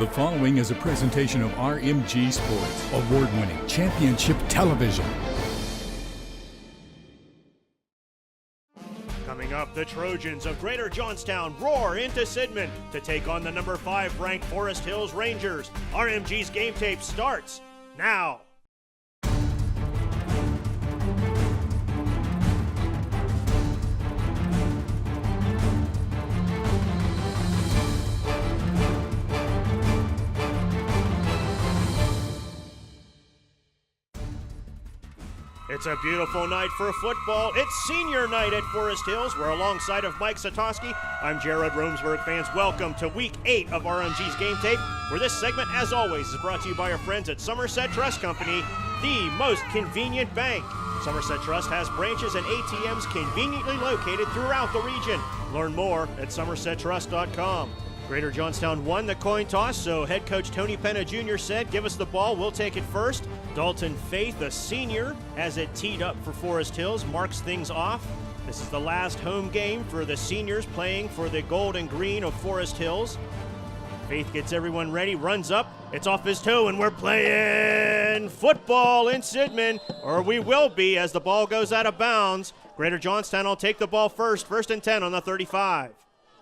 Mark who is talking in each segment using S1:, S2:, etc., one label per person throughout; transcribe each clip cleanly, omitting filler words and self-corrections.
S1: The following is a presentation of RMG Sports, award-winning championship television.
S2: Coming up, the Trojans of Greater Johnstown roar into Sidman to take on the number 5 ranked Forest Hills Rangers. RMG's game tape starts now. It's a beautiful night for football. It's senior night at Forest Hills. We're alongside of Mike Satoski. I'm Jared Romesburg. Fans, welcome to Week 8 of RMG's Game Tape, where this segment, as always, is brought to you by our friends at Somerset Trust Company, the most convenient bank. Somerset Trust has branches and ATMs conveniently located throughout the region. Learn more at somersettrust.com. Greater Johnstown won the coin toss, so head coach Tony Penna Jr. said, give us the ball, we'll take it first. Dalton Faith, a senior, has it teed up for Forest Hills, marks things off. This is the last home game for the seniors playing for the gold and green of Forest Hills. Faith gets everyone ready, runs up, it's off his toe, and we're playing football in Sidman, or we will be as the ball goes out of bounds. Greater Johnstown will take the ball first and 10 on the 35.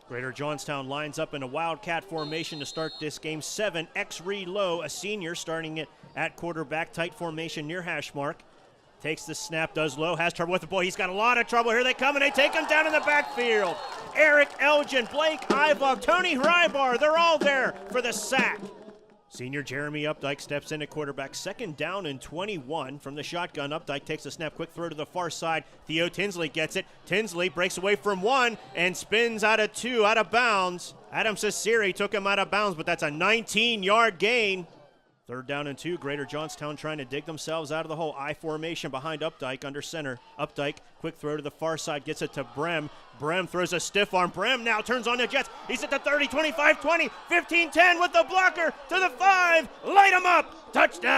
S2: Greater Johnstown lines up in a wildcat formation to start this game. 7, X-Reed Lowe, a senior, starting it at quarterback, tight formation near hash mark. Takes the snap, does Lowe, has trouble with the ball. He's got a lot of trouble. Here they come, and they take him down in the backfield. Eric Elgin, Blake Ivog, Tony Hrybar, they're all there for the sack. Senior Jeremy Updike steps in at quarterback. 2nd down and 21 from the shotgun. Updike takes a snap, quick throw to the far side. Theo Tinsley gets it. Tinsley breaks away from 1 and spins out of 2, out of bounds. Adam Cesari took him out of bounds, but that's a 19-yard gain. 3rd down and 2. Greater Johnstown trying to dig themselves out of the hole. I formation behind Updike under center. Updike, quick throw to the far side, gets it to Brem. Brem throws a stiff arm. Brem now turns on the Jets. He's at the 30, 25, 20, 15, 10 with the blocker to the 5. Light him up. Touchdown!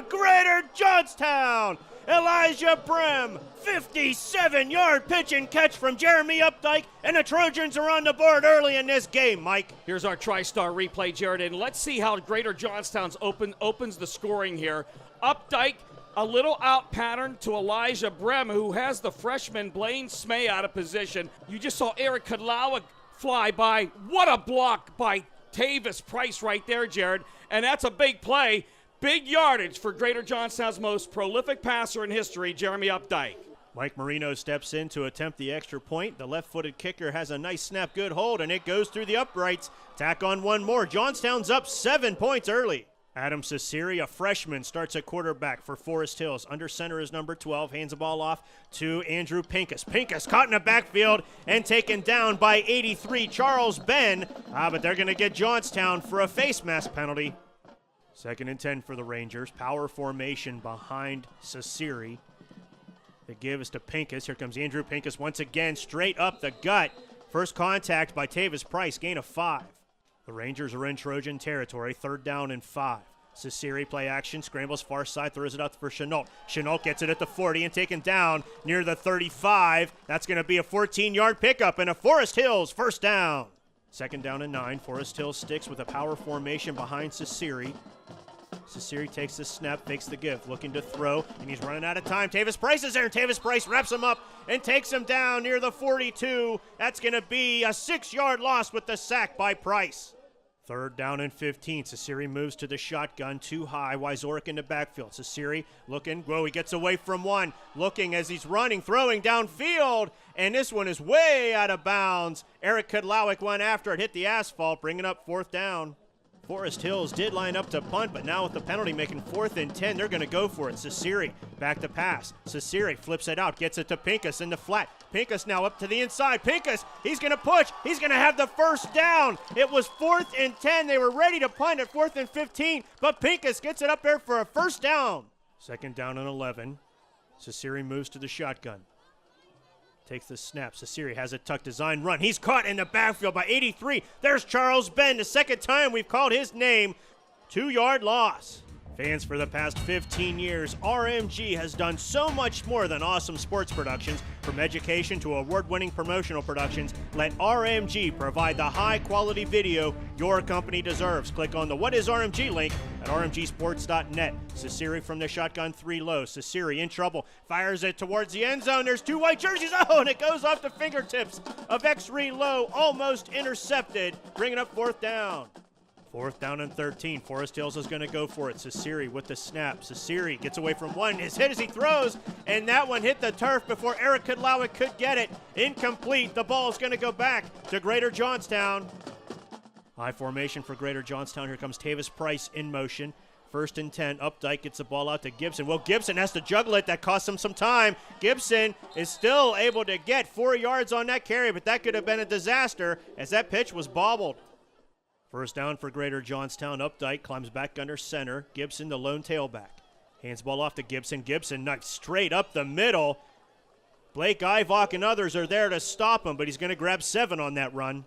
S2: Greater Johnstown! Elijah Brem, 57-yard pitch and catch from Jeremy Updike, and the Trojans are on the board early in this game, Mike.
S3: Here's our TriStar replay, Jared, and let's see how Greater Johnstown's opens the scoring here. Updike, a little out pattern to Elijah Brem, who has the freshman Blaine Smay out of position. You just saw Eric Kadlawa fly by. What a block by Tavis Price right there, Jared, and that's a big play. Big yardage for Greater Johnstown's most prolific passer in history, Jeremy Updike.
S2: Mike Marino steps in to attempt the extra point. The left-footed kicker has a nice snap, good hold, and it goes through the uprights. Tack on one more. Johnstown's up 7 points early. Adam Cesari, a freshman, starts at quarterback for Forest Hills. Under center is number 12, hands the ball off to Andrew Pincus. Pincus caught in the backfield and taken down by 83, Charles Ben. But they're going to get Johnstown for a face mask penalty. 2nd and 10 for the Rangers. Power formation behind Cesari. The give is to Pincus. Here comes Andrew Pincus once again, straight up the gut. First contact by Tavis Price, gain of 5. The Rangers are in Trojan territory, 3rd down and 5. Cesari play action, scrambles far side, throws it out for Chenault. Chenault gets it at the 40 and taken down near the 35. That's going to be a 14-yard pickup and a Forest Hills first down. 2nd down and 9. Forest Hills sticks with a power formation behind Cesari. Cesari takes the snap, fakes the give, looking to throw, and he's running out of time. Tavis Price is there, and Tavis Price wraps him up and takes him down near the 42. That's going to be a 6-yard loss with the sack by Price. 3rd down and 15. Cesari moves to the shotgun, too high. Wyzorek in the backfield. Cesari looking. Whoa, he gets away from 1. Looking as he's running, throwing downfield. And this one is way out of bounds. Eric Kudlowik went after it, hit the asphalt, bringing up 4th down. Forest Hills did line up to punt, but now with the penalty making 4th and 10, they're going to go for it. Cesari back to pass. Cesari flips it out, gets it to Pincus in the flat. Pincus now up to the inside. Pincus, he's going to push. He's going to have the first down. It was 4th and 10. They were ready to punt at 4th and 15, but Pincus gets it up there for a first down. 2nd down and 11. Cesari moves to the shotgun. Takes the snap. Cesari has a tuck design run. He's caught in the backfield by 83. There's Charles Ben. The 2nd time we've called his name. 2-yard loss. Fans, for the past 15 years, RMG has done so much more than awesome sports productions. From education to award-winning promotional productions, let RMG provide the high-quality video your company deserves. Click on the What is RMG link at rmgsports.net. Sasiri from the shotgun, 3 low. Sasiri in trouble, fires it towards the end zone. There's 2 white jerseys. Oh, and it goes off the fingertips of X-Ray Low, almost intercepted, bringing up 4th down. 4th down and 13. Forest Hills is going to go for it. Sasiri with the snap. Sasiri gets away from one. Is hit as he throws, and that one hit the turf before Eric Kudlowik could get it. Incomplete. The ball is going to go back to Greater Johnstown. High formation for Greater Johnstown. Here comes Tavis Price in motion. 1st and 10. Updike gets the ball out to Gibson. Well, Gibson has to juggle it. That costs him some time. Gibson is still able to get 4 yards on that carry, but that could have been a disaster as that pitch was bobbled. 1st down for Greater Johnstown. Updike climbs back under center. Gibson, the lone tailback. Hands ball off to Gibson. Gibson knifed straight up the middle. Blake Ivok and others are there to stop him, but he's going to grab 7 on that run.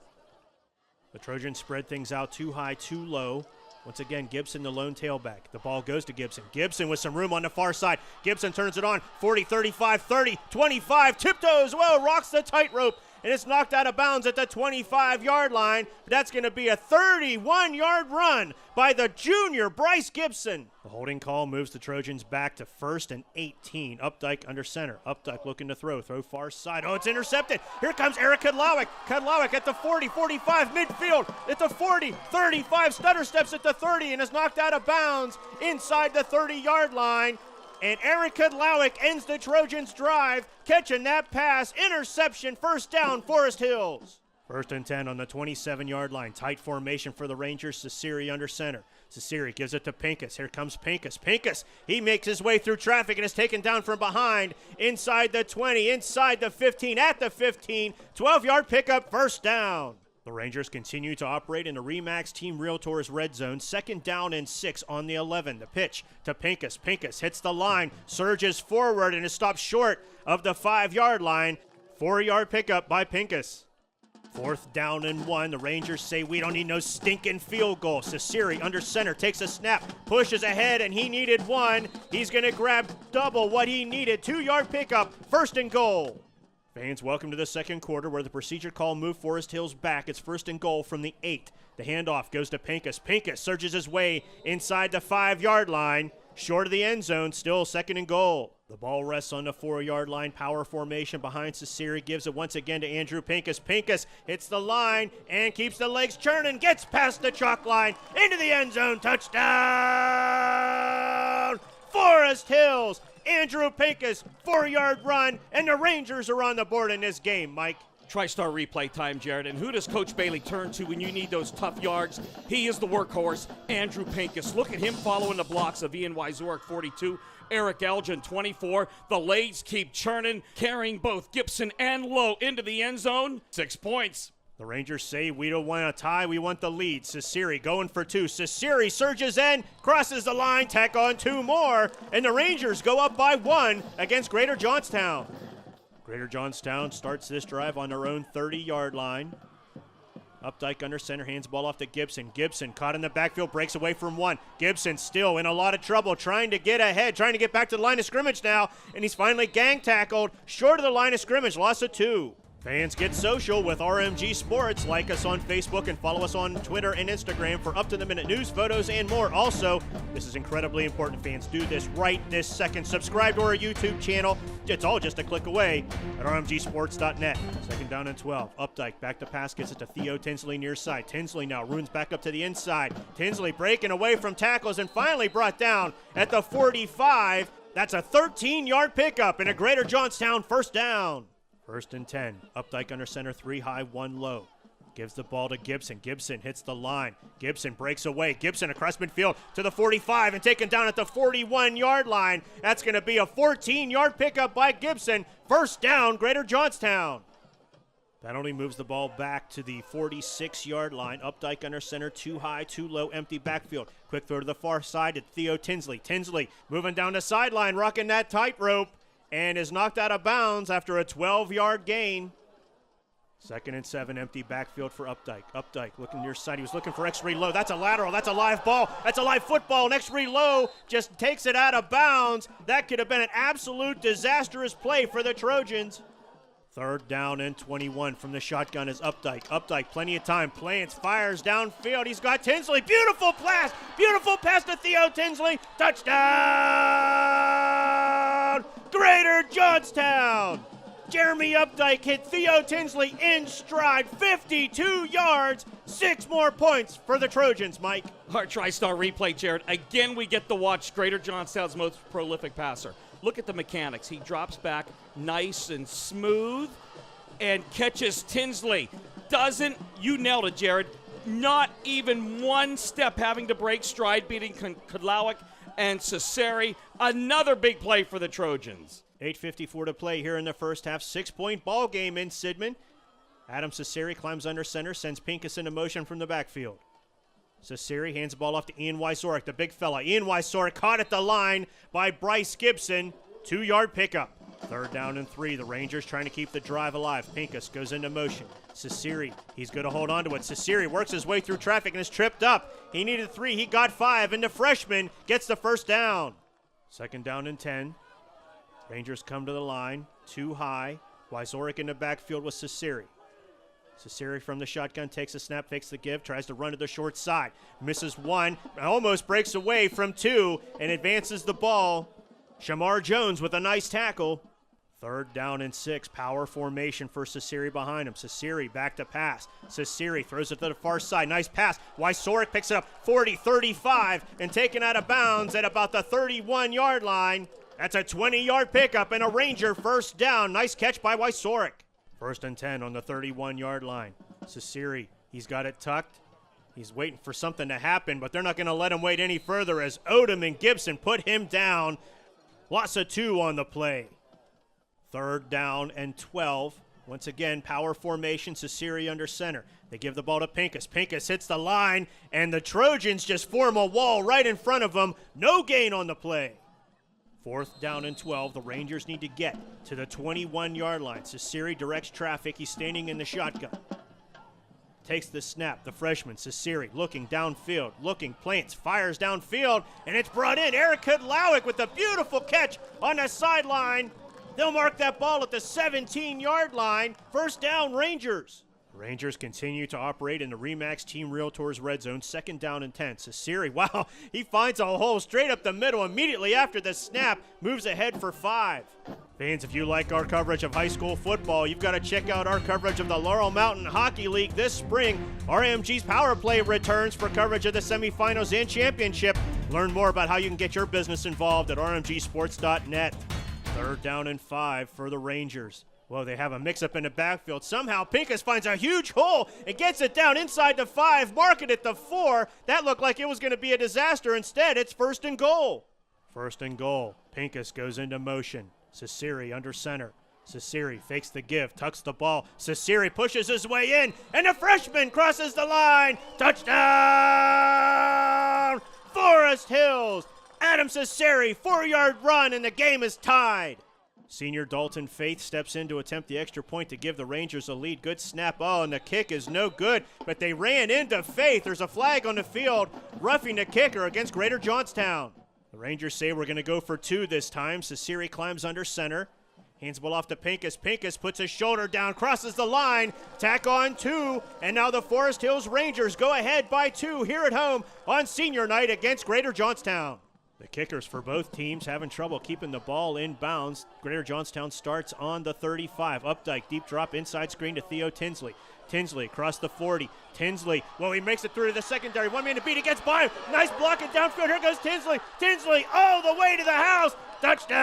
S2: The Trojans spread things out too high, too low. Once again, Gibson, the lone tailback. The ball goes to Gibson. Gibson with some room on the far side. Gibson turns it on. 40, 35, 30, 25. Tiptoes, well, rocks the tightrope. And it's knocked out of bounds at the 25-yard line. That's going to be a 31-yard run by the junior Bryce Gibson. The holding call moves the Trojans back to 1st and 18. Updike under center. Updike looking to throw far side. Oh, it's intercepted. Here comes Eric Kudlowik. Kudlowik at the 40, 45, midfield. At the 40, 35, stutter steps at the 30 and is knocked out of bounds inside the 30-yard line. And Eric Kudlowik ends the Trojans' drive, catching that pass. Interception, 1st down, Forest Hills. 1st and 10 on the 27-yard line. Tight formation for the Rangers. Sasiri under center. Sasiri gives it to Pincus. Here comes Pincus. Pincus, he makes his way through traffic and is taken down from behind. Inside the 20, inside the 15, at the 15. 12-yard pickup, 1st down. The Rangers continue to operate in the RE/MAX Team Realtors red zone. 2nd down and 6 on the 11. The pitch to Pincus. Pincus hits the line, surges forward, and is stopped short of the 5-yard line. 4-yard pickup by Pincus. 4th down and 1. The Rangers say we don't need no stinking field goal. Sasiri under center takes a snap, pushes ahead, and he needed 1. He's going to grab double what he needed. 2-yard pickup, 1st and goal. Fans, welcome to the 2nd quarter where the procedure call moved Forest Hills back. It's 1st and goal from the 8. The handoff goes to Pincus. Pincus surges his way inside the 5-yard line. Short of the end zone, still 2nd and goal. The ball rests on the 4-yard line. Power formation behind Sasiri. Gives it once again to Andrew Pincus. Pincus hits the line and keeps the legs churning. Gets past the chalk line. Into the end zone. Touchdown! Forest Hills! Andrew Pincus, 4-yard run, and the Rangers are on the board in this game, Mike.
S3: TriStar replay time, Jared. And who does Coach Bailey turn to when you need those tough yards? He is the workhorse, Andrew Pincus. Look at him following the blocks of Ian Wyzorek, 42, Eric Elgin, 24. The legs keep churning, carrying both Gibson and Lowe into the end zone. 6 points.
S2: The Rangers say we don't want a tie, we want the lead. Sasiri going for 2. Sasiri surges in, crosses the line, tack on 2 more, and the Rangers go up by 1 against Greater Johnstown. Greater Johnstown starts this drive on their own 30-yard line. Updike under center, hands ball off to Gibson. Gibson caught in the backfield, breaks away from 1. Gibson still in a lot of trouble, trying to get ahead, trying to get back to the line of scrimmage now, and he's finally gang tackled short of the line of scrimmage, loss of 2. Fans, get social with RMG Sports. Like us on Facebook and follow us on Twitter and Instagram for up-to-the-minute news, photos, and more. Also, this is incredibly important. Fans, do this right this second. Subscribe to our YouTube channel. It's all just a click away at rmgsports.net. 2nd down and 12. Updike back to pass, gets it to Theo Tinsley near side. Tinsley now runs back up to the inside. Tinsley breaking away from tackles and finally brought down at the 45. That's a 13-yard pickup and a Greater Johnstown 1st down. 1st and 10. Updike under center, 3 high, 1 low. Gives the ball to Gibson. Gibson hits the line. Gibson breaks away. Gibson across midfield to the 45 and taken down at the 41-yard line. That's going to be a 14-yard pickup by Gibson. 1st down, Greater Johnstown. That only moves the ball back to the 46-yard line. Updike under center, 2 high, 2 low, empty backfield. Quick throw to the far side to Theo Tinsley. Tinsley moving down the sideline, rocking that tightrope, and is knocked out of bounds after a 12-yard gain. 2nd and 7, empty backfield for Updike. Updike looking near side. He was looking for extra low. That's a lateral. That's a live ball. That's a live football. Next low just takes it out of bounds. That could have been an absolute disastrous play for the Trojans. 3rd down and 21 from the shotgun is Updike. Updike, plenty of time. Plants, fires downfield. He's got Tinsley. Beautiful pass. Beautiful pass to Theo Tinsley. Touchdown! Greater Johnstown! Jeremy Updike hit Theo Tinsley in stride, 52 yards, 6 more points for the Trojans, Mike.
S3: Our TriStar replay, Jared. Again, we get to watch Greater Johnstown's most prolific passer. Look at the mechanics. He drops back nice and smooth and catches Tinsley. You nailed it, Jared. Not even one step having to break stride, beating Kudlowik and Cesari. Another big play for the Trojans.
S2: 8:54 to play here in the first half. 6-point ball game in Sidman. Adam Cesari climbs under center, sends Pincus into motion from the backfield. Cesari hands the ball off to Ian Wysorek, the big fella. Ian Wysorek caught at the line by Bryce Gibson. 2-yard pickup. 3rd down and 3. The Rangers trying to keep the drive alive. Pincus goes into motion. Cesari, he's going to hold on to it. Cesari works his way through traffic and is tripped up. He needed 3. He got 5. And the freshman gets the first down. 2nd down and 10. Rangers come to the line, too high. Wysorek in the backfield with Cesari. Cesari from the shotgun takes a snap, fakes the give, tries to run to the short side. Misses 1, almost breaks away from 2, and advances the ball. Shamar Jones with a nice tackle. 3rd down and 6, power formation for Cesari behind him. Cesari back to pass. Cesari throws it to the far side, nice pass. Wysorek picks it up 40, 35, and taken out of bounds at about the 31-yard line. That's a 20-yard pickup and a Ranger first down. Nice catch by Wysorek. 1st and 10 on the 31-yard line. Cesari, he's got it tucked. He's waiting for something to happen, but they're not going to let him wait any further as Odom and Gibson put him down. Loss of 2 on the play. 3rd down and 12. Once again, power formation, Cesari under center. They give the ball to Pincus. Pincus hits the line, and the Trojans just form a wall right in front of them. No gain on the play. 4th down and 12. The Rangers need to get to the 21-yard line. Cesari directs traffic. He's standing in the shotgun. Takes the snap. The freshman, Cesari, looking downfield. Plants, fires downfield, and it's brought in. Eric Kudlowik with a beautiful catch on the sideline. They'll mark that ball at the 17-yard line. First down, Rangers. Rangers continue to operate in the RE/MAX Team Realtors red zone. 2nd down and 10. Cesari, wow, he finds a hole straight up the middle immediately after the snap. Moves ahead for 5. Fans, if you like our coverage of high school football, you've got to check out our coverage of the Laurel Mountain Hockey League this spring. RMG's Power Play returns for coverage of the semifinals and championship. Learn more about how you can get your business involved at rmgsports.net. 3rd down and 5 for the Rangers. Well, they have a mix-up in the backfield. Somehow Pincus finds a huge hole and gets it down inside the 5, mark it at the 4. That looked like it was going to be a disaster. Instead, it's 1st and goal. 1st and goal. Pincus goes into motion. Cesari under center. Cesari fakes the give, tucks the ball. Cesari pushes his way in, and the freshman crosses the line. Touchdown! Forest Hills. Adam Cesari, 4-yard run, and the game is tied. Senior Dalton Faith steps in to attempt the extra point to give the Rangers a lead. Good snap. Oh, and the kick is no good, but they ran into Faith. There's a flag on the field, roughing the kicker against Greater Johnstown. The Rangers say we're going to go for 2 this time. Cesari climbs under center. Hands the ball off to Pincus. Pincus puts his shoulder down, crosses the line. Tack on 2, and now the Forest Hills Rangers go ahead by 2 here at home on senior night against Greater Johnstown. The kickers for both teams having trouble keeping the ball in bounds. Greater Johnstown starts on the 35. Updike, deep drop, inside screen to Theo Tinsley. Tinsley across the 40. Tinsley, well, he makes it through to the secondary. 1 man to beat, he gets by him. Nice block and downfield. Here goes Tinsley. Tinsley all the way to the house. Touchdown!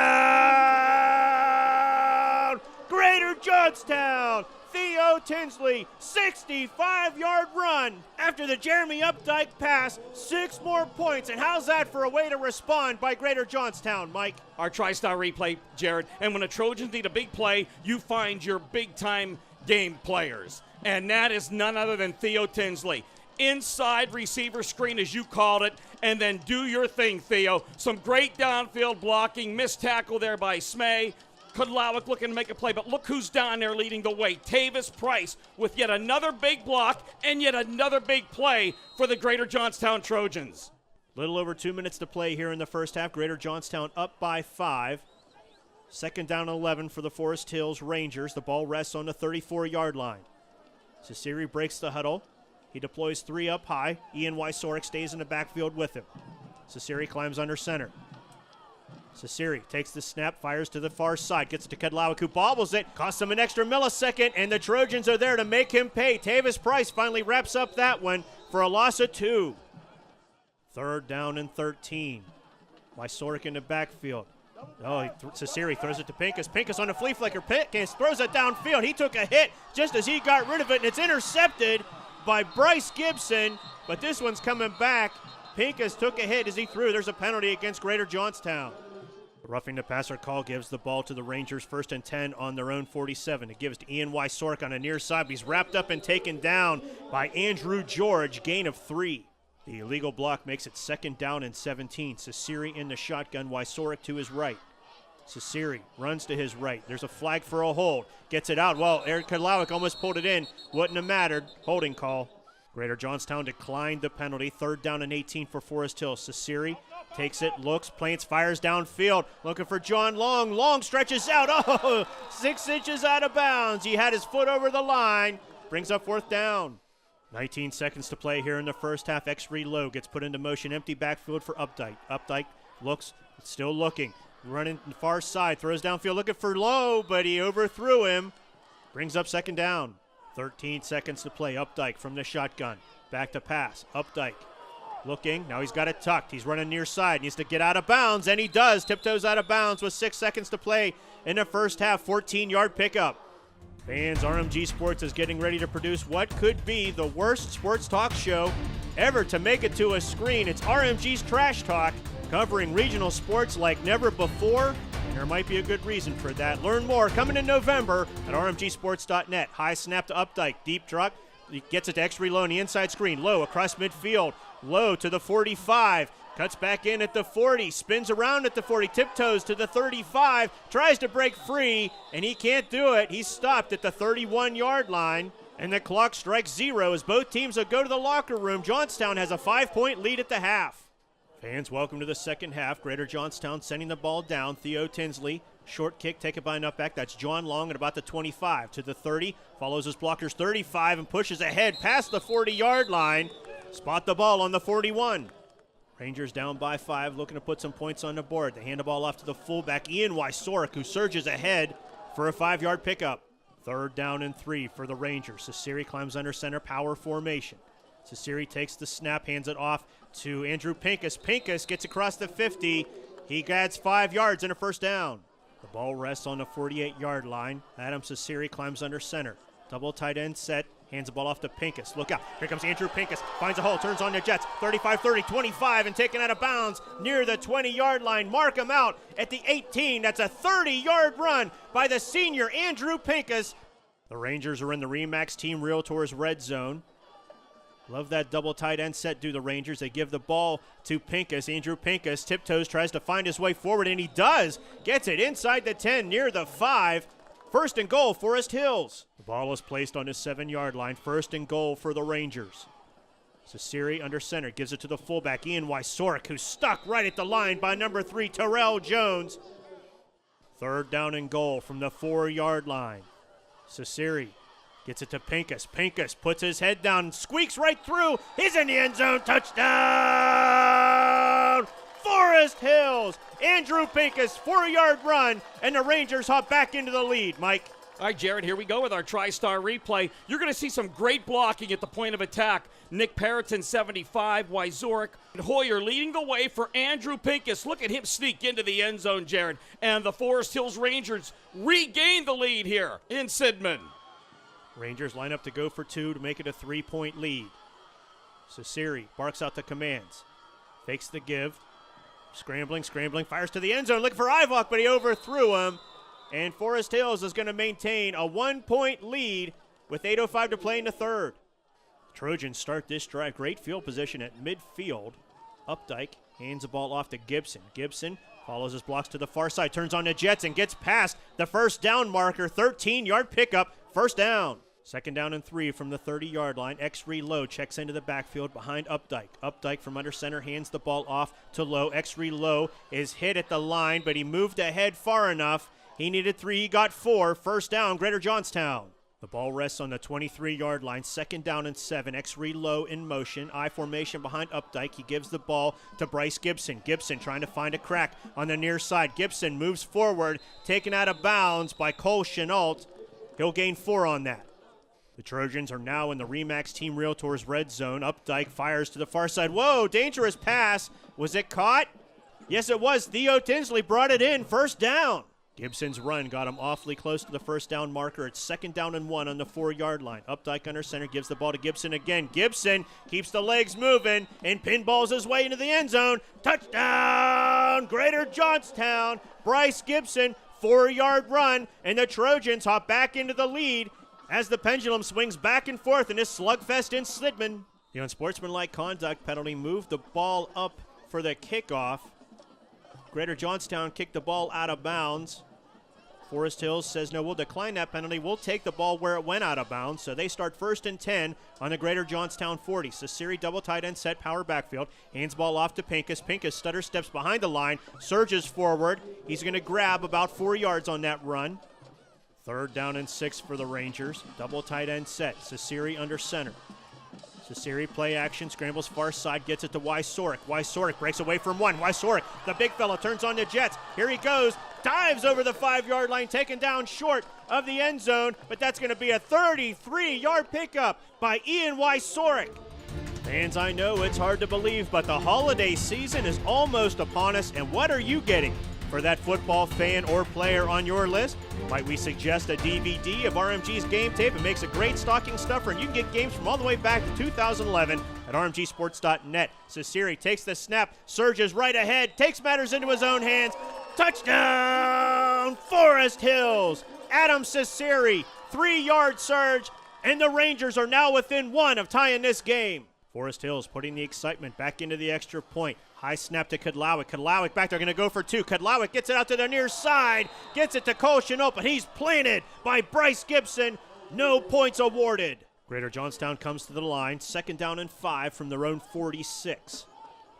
S2: Greater Johnstown! Theo Tinsley, 65-yard run after the Jeremy Updike pass. 6 more points, and how's that for a way to respond by Greater Johnstown, Mike?
S3: Our TriStar replay, Jared. And when the Trojans need a big play, you find your big-time game players. And that is none other than Theo Tinsley. Inside receiver screen, as you called it, and then do your thing, Theo. Some great downfield blocking, missed tackle there by Smay. Kudlowik looking to make a play, but look who's down there leading the way. Tavis Price with yet another big block and yet another big play for the Greater Johnstown Trojans.
S2: Little over 2 minutes to play here in the first half. Greater Johnstown up by 5. Second down and 11 for the Forest Hills Rangers. The ball rests on the 34-yard line. Sasiri breaks the huddle. He deploys 3 up high. Ian Wysorek stays in the backfield with him. Sasiri climbs under center. Sasiri takes the snap, fires to the far side, gets to Kudlowik, who bobbles it, costs him an extra millisecond, and the Trojans are there to make him pay. Tavis Price finally wraps up that one for a loss of 2. Third down and 13. Wysorek in the backfield. Sasiri throws it to Pincus. Pincus on the flea flicker. Pincus throws it downfield. He took a hit just as he got rid of it, and it's intercepted by Bryce Gibson, but this one's coming back. Pincus took a hit as he threw. There's a penalty against Greater Johnstown. The roughing the passer call gives the ball to the Rangers, 1st and 10 on their own 47. It gives to Ian Wysorek on the near side, but he's wrapped up and taken down by Andrew George, gain of 3. The illegal block makes it 2nd down and 17. Sasiri in the shotgun, Wysorek to his right. Sasiri runs to his right. There's a flag for a hold. Gets it out. Well, Eric Kudlowik almost pulled it in. Wouldn't have mattered. Holding call. Greater Johnstown declined the penalty. 3rd down and 18 for Forest Hills. Sasiri takes it, looks, plants, fires downfield. Looking for John Long. Long stretches out. Oh, 6 inches out of bounds. He had his foot over the line. Brings up 4th down. 19 seconds to play here in the first half. X-Reed Low gets put into motion. Empty backfield for Updike. Updike looks, still looking. Running the far side, throws downfield looking for Low, but he overthrew him. Brings up 2nd down. 13 seconds to play. Updike from the shotgun. Back to pass. Updike looking. Now he's got it tucked. He's running near side. Needs to get out of bounds, and he does. Tiptoes out of bounds with 6 seconds to play in the first half. 14-yard pickup. Fans, RMG Sports is getting ready to produce what could be the worst sports talk show ever to make it to a screen. It's RMG's Trash Talk, covering regional sports like never before. There might be a good reason for that. Learn more coming in November at rmgsports.net. High snap to Updike. Deep truck. He gets it to X-Reed Low on the inside screen. Low across midfield. Low to the 45. Cuts back in at the 40, spins around at the 40, tiptoes to the 35, tries to break free, and he can't do it. He's stopped at the 31-yard line, and the clock strikes 0 as both teams will go to the locker room. Johnstown has a 5-point lead at the half. Fans, welcome to the second half. Greater Johnstown sending the ball down. Theo Tinsley, short kick taken by a nutback. That's John Long at about the 25 to the 30. Follows his blockers 35 and pushes ahead past the 40-yard line. Spot the ball on the 41. Rangers down by 5, looking to put some points on the board. They hand the ball off to the fullback, Ian Wysorek, who surges ahead for a 5-yard pickup. 3rd down and 3 for the Rangers. Sasiri climbs under center, power formation. Sasiri takes the snap, hands it off to Andrew Pincus. Pincus gets across the 50. He adds 5 yards and a 1st down. The ball rests on the 48-yard line. Adam Sasiri climbs under center. Double tight end set. Hands the ball off to Pincus. Look out. Here comes Andrew Pincus. Finds a hole. Turns on the Jets. 35-30, 25, and taken out of bounds near the 20-yard line. Mark him out at the 18. That's a 30-yard run by the senior Andrew Pincus. The Rangers are in the RE/MAX Team Realtors red zone. Love that double tight end set, do the Rangers. They give the ball to Pincus. Andrew Pincus tiptoes, tries to find his way forward, and he does. Gets it inside the 10, near the 5. 1st and goal, Forest Hills. The ball is placed on his 7-yard line. 1st and goal for the Rangers. Sasiri under center, gives it to the fullback, Ian Wysorek, who's stuck right at the line by number 3, Terrell Jones. 3rd down and goal from the 4-yard line. Sasiri gets it to Pincus. Pincus puts his head down, squeaks right through. He's in the end zone. Touchdown! Forest Hills. Andrew Pincus, 4-yard run, and the Rangers hop back into the lead. Mike.
S3: All right, Jared, here we go with our TriStar replay. You're going to see some great blocking at the point of attack. Nick Perriton, 75, Wysorek, and Hoyer leading the way for Andrew Pincus. Look at him sneak into the end zone, Jared. And the Forest Hills Rangers regain the lead here in Sidman.
S2: Rangers line up to go for 2 to make it a 3-point lead. Sasiri barks out the commands. Fakes the give. Scrambling, fires to the end zone, looking for Ivok, but he overthrew him. And Forest Hills is going to maintain a 1-point lead with 8:05 to play in the 3rd. Trojans start this drive. Great field position at midfield. Updike hands the ball off to Gibson. Gibson Follows his blocks to the far side, turns on the Jets and gets past the first down marker. 13-yard pickup, first down. Second down and 3 from the 30-yard line. X-Ree Lowe checks into the backfield behind Updike. Updike from under center hands the ball off to Lowe. X-Ree Lowe is hit at the line, but he moved ahead far enough. He needed 3, he got 4. First down, Greater Johnstown. The ball rests on the 23-yard line. Second down and 7. X-Ree Lowe in motion. I formation behind Updike. He gives the ball to Bryce Gibson. Gibson trying to find a crack on the near side. Gibson moves forward, taken out of bounds by Cole Chenault. He'll gain 4 on that. The Trojans are now in the RE/MAX Team Realtors red zone. Updike fires to the far side. Whoa, dangerous pass. Was it caught? Yes, it was. Theo Tinsley brought it in. First down. Gibson's run got him awfully close to the first down marker. It's second down and 1 on the 4-yard line. Updike under center gives the ball to Gibson again. Gibson keeps the legs moving and pinballs his way into the end zone. Touchdown, Greater Johnstown. Bryce Gibson, 4-yard run, and the Trojans hop back into the lead as the pendulum swings back and forth in this slugfest in Sidman. The unsportsmanlike conduct penalty moved the ball up for the kickoff. Greater Johnstown kicked the ball out of bounds. Forest Hills says, no, we'll decline that penalty. We'll take the ball where it went out of bounds. So they start 1st and 10 on the Greater Johnstown 40. Sasiri double tight end set, power backfield. Hands ball off to Pincus. Pincus stutter steps behind the line, surges forward. He's going to grab about 4 yards on that run. Third down and 6 for the Rangers. Double tight end set. Sasiri under center. Sasiri play action, scrambles far side, gets it to Wysorek. Wysorek breaks away from one. Wysorek, the big fella, turns on the Jets. Here he goes, dives over the 5-yard line, taken down short of the end zone, but that's going to be a 33-yard pickup by Ian Wysorek. Fans, I know it's hard to believe, but the holiday season is almost upon us, and what are you getting for that football fan or player on your list? Might we suggest a DVD of RMG's game tape? It makes a great stocking stuffer, and you can get games from all the way back to 2011 at rmgsports.net. Sasiri takes the snap, surges right ahead, takes matters into his own hands. Touchdown, Forest Hills! Adam Sasiri, 3-yard surge, and the Rangers are now within 1 of tying this game. Forest Hills putting the excitement back into the extra point. High snap to Kudlowik. Kudlowik back there, going to go for 2. Kudlowik gets it out to the near side. Gets it to Cole Chenault, but he's planted by Bryce Gibson. No points awarded. Greater Johnstown comes to the line. Second down and 5 from their own 46.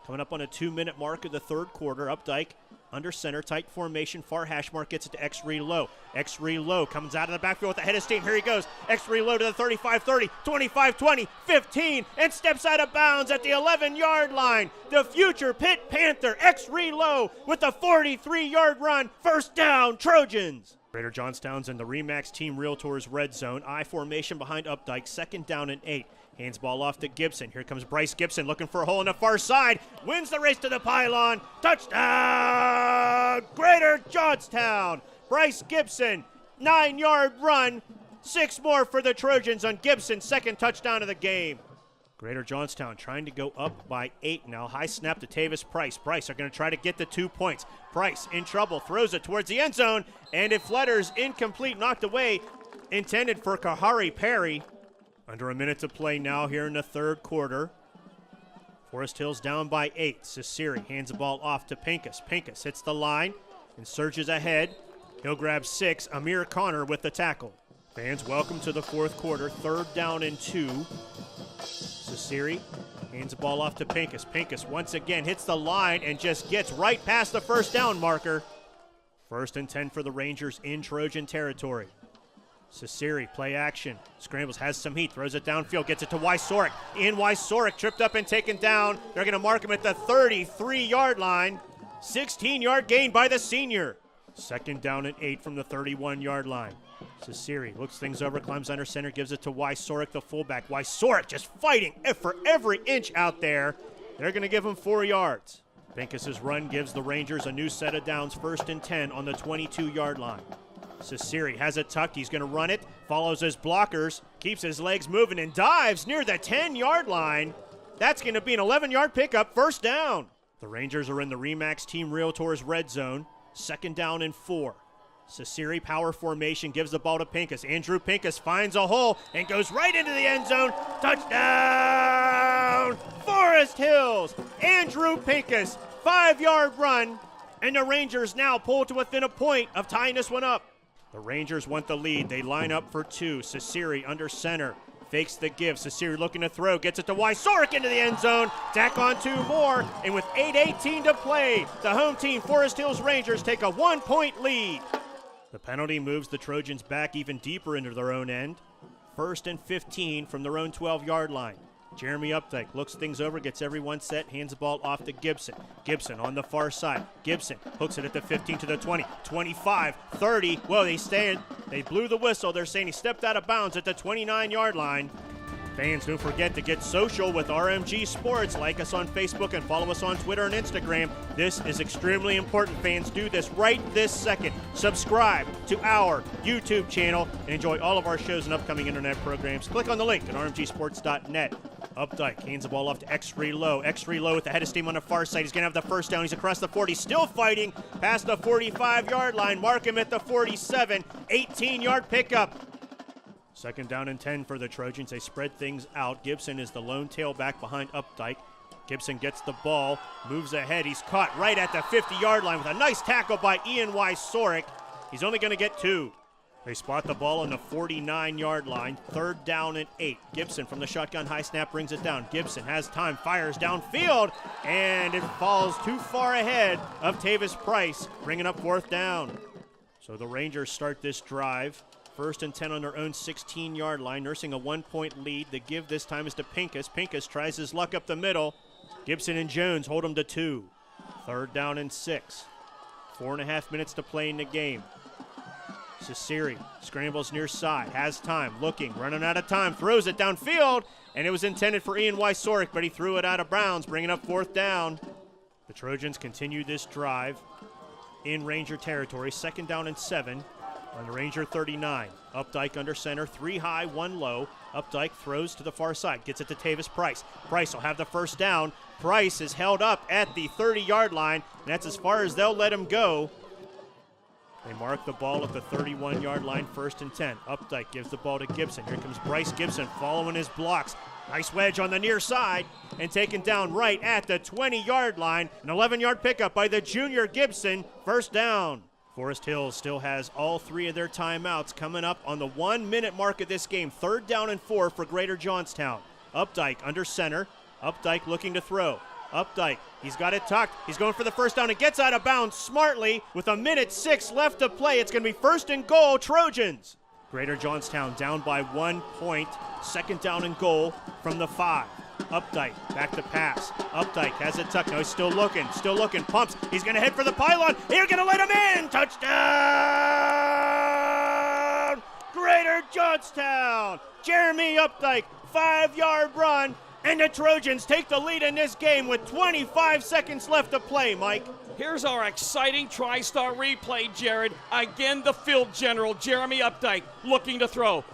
S2: Coming up on a 2-minute mark of the third quarter. Updike under center, tight formation, far hash mark, gets it to X-Ree Lowe. X-Ree Lowe comes out of the backfield with the head of steam. Here he goes. X-Ree Lowe to the 35-30, 25-20, 15, and steps out of bounds at the 11-yard line. The future Pitt Panther, X-Ree Lowe, with a 43-yard run. First down, Trojans. Greater Johnstown's in the RE/MAX Team Realtors red zone. I formation behind Updike, second down and 8. Hands ball off to Gibson. Here comes Bryce Gibson looking for a hole in the far side. Wins the race to the pylon. Touchdown, Greater Johnstown. Bryce Gibson, 9-yard run. 6 more for the Trojans on Gibson's second touchdown of the game. Greater Johnstown trying to go up by 8 now. High snap to Tavis Price. Price are going to try to get the 2 points. Price in trouble, throws it towards the end zone, and it flutters incomplete, knocked away, intended for Kahari Perry. Under a minute to play now here in the third quarter. Forest Hills down by 8. Sasiri hands the ball off to Pincus. Pincus hits the line and surges ahead. He'll grab 6. Amir Connor with the tackle. Fans, welcome to the fourth quarter. Third down and 2. Sasiri hands the ball off to Pincus. Pincus once again hits the line and just gets right past the first down marker. First and 10 for the Rangers in Trojan territory. Sasiri, play action, scrambles, has some heat, throws it downfield, gets it to Wysorek. Ian Wysorek tripped up and taken down. They're going to mark him at the 33-yard line. 16-yard gain by the senior. Second down and 8 from the 31-yard line. Sasiri looks things over, climbs under center, gives it to Wysorek, the fullback. Wysorek just fighting for every inch out there. They're going to give him 4 yards. Pincus's run gives the Rangers a new set of downs, 1st and 10 on the 22-yard line. Sasiri has it tucked. He's going to run it, follows his blockers, keeps his legs moving, and dives near the 10-yard line. That's going to be an 11-yard pickup, first down. The Rangers are in the RE/MAX Team Realtors red zone, second down and 4. Sasiri power formation, gives the ball to Pincus. Andrew Pincus finds a hole and goes right into the end zone. Touchdown, Forest Hills. Andrew Pincus, 5-yard run, and the Rangers now pull to within a point of tying this one up. The Rangers want the lead. They line up for two. Ciceri under center. Fakes the give. Ciceri looking to throw. Gets it to Wysorek into the end zone. Tack on two more. And with 8:18 to play, the home team, Forest Hills Rangers, take a 1-point lead. The penalty moves the Trojans back even deeper into their own end. 1st and 15 from their own 12-yard line. Jeremy Updike looks things over, gets everyone set, hands the ball off to Gibson. Gibson on the far side. Gibson hooks it at the 15 to the 20, 25, 30. Whoa, they blew the whistle. They're saying he stepped out of bounds at the 29-yard line. Fans, don't forget to get social with RMG Sports. Like us on Facebook and follow us on Twitter and Instagram. This is extremely important. Fans, do this right this second. Subscribe to our YouTube channel and enjoy all of our shows and upcoming internet programs. Click on the link at rmgsports.net. Updike hands the ball off to X-Ray Low. X-Ray Low with the head of steam on the far side. He's going to have the first down. He's across the 40. Still fighting past the 45-yard line. Mark him at the 47. 18-yard pickup. 2nd down and 10 for the Trojans. They spread things out. Gibson is the lone tailback behind Updike. Gibson gets the ball, moves ahead. He's caught right at the 50-yard line with a nice tackle by Ian Wysorek. He's only going to get 2. They spot the ball on the 49-yard line. 3rd down and 8. Gibson from the shotgun high snap brings it down. Gibson has time, fires downfield, and it falls too far ahead of Tavis Price, bringing up 4th down. So the Rangers start this drive. 1st and 10 on their own 16-yard line, nursing a 1-point lead. The give this time is to Pincus. Pincus tries his luck up the middle. Gibson and Jones hold him to 2. 3rd down and 6. 4.5 minutes to play in the game. Ciceri scrambles near side, has time, looking, running out of time, throws it downfield, and it was intended for Ian Wysorek, but he threw it out of bounds, bringing up 4th down. The Trojans continue this drive in Ranger territory. 2nd down and 7. On the Ranger 39, Updike under center, 3 high, 1 low. Updike throws to the far side, gets it to Tavis Price. Price will have the first down. Price is held up at the 30-yard line, and that's as far as they'll let him go. They mark the ball at the 31-yard line, 1st and 10. Updike gives the ball to Gibson. Here comes Bryce Gibson following his blocks. Nice wedge on the near side and taken down right at the 20-yard line. An 11-yard pickup by the junior Gibson, 1st down. Forest Hills still has all 3 of their timeouts coming up on the 1-minute mark of this game. 3rd down and 4 for Greater Johnstown. Updike under center. Updike looking to throw. Updike, he's got it tucked. He's going for the first down and gets out of bounds smartly with 1:06 left to play. It's going to be 1st and goal, Trojans. Greater Johnstown down by 1 point. 2nd down and goal from the 5. Updike, back to pass. Updike has it tucked. No, he's still looking, pumps. He's going to head for the pylon. You're going to let him in. Touchdown! Greater Johnstown! Jeremy Updike, 5-yard run, and the Trojans take the lead in this game with 25 seconds left to play, Mike.
S3: Here's our exciting TriStar replay, Jared. Again, the field general, Jeremy Updike, looking to throw,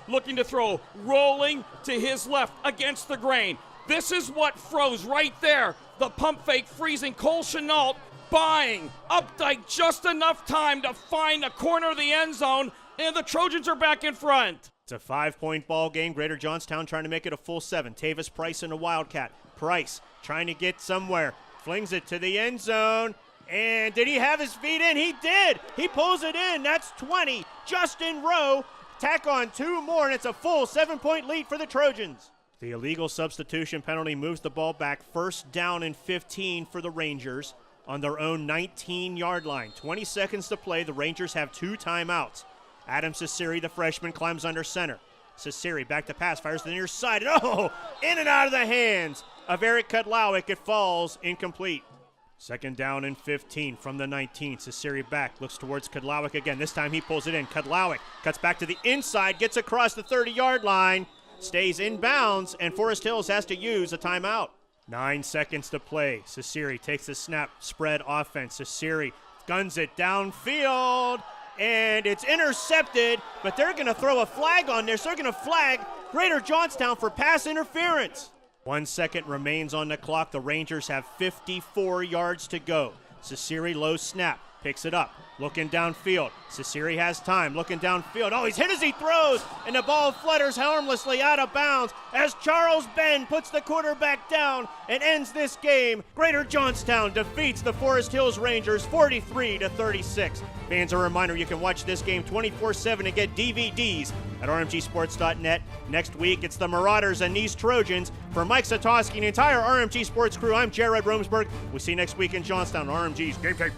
S3: rolling to his left against the grain. This is what froze right there. The pump fake freezing Cole Chenault, buying Updike just enough time to find the corner of the end zone, and the Trojans are back in front.
S2: It's a 5-point ball game. Greater Johnstown trying to make it a full 7. Tavis Price and a Wildcat. Price trying to get somewhere. Flings it to the end zone. And did he have his feet in? He did. He pulls it in. That's 20. Justin Rowe. Tack on 2 more, and it's a full 7-point lead for the Trojans. The illegal substitution penalty moves the ball back. 1st down and 15 for the Rangers on their own 19-yard line. 20 seconds to play. The Rangers have 2 timeouts. Adam Ciceri, the freshman, climbs under center. Ciceri back to pass, fires to the near side. Oh, in and out of the hands of Eric Kudlowik. It falls incomplete. 2nd down and 15 from the 19. Ciceri back, looks towards Kudlowik again. This time he pulls it in. Kudlowik cuts back to the inside, gets across the 30-yard line, stays in bounds, and Forest Hills has to use a timeout. 9 seconds to play. Ciceri takes the snap, spread offense. Ciceri guns it downfield, and it's intercepted, but they're going to throw a flag on this. They're going to flag Greater Johnstown for pass interference. 1 second remains on the clock. The Rangers have 54 yards to go. Ciceri low snap, picks it up, looking downfield. Cesari has time, looking downfield. Oh, he's hit as he throws, and the ball flutters harmlessly out of bounds as Charles Ben puts the quarterback down and ends this game. Greater Johnstown defeats the Forest Hills Rangers 43-36. Fans, a reminder, you can watch this game 24/7 and get DVDs at rmgsports.net. Next week, it's the Marauders and these Trojans. For Mike Satoski and the entire RMG Sports crew, I'm Jared Romsberg. We'll see you next week in Johnstown on RMG's Game Tape.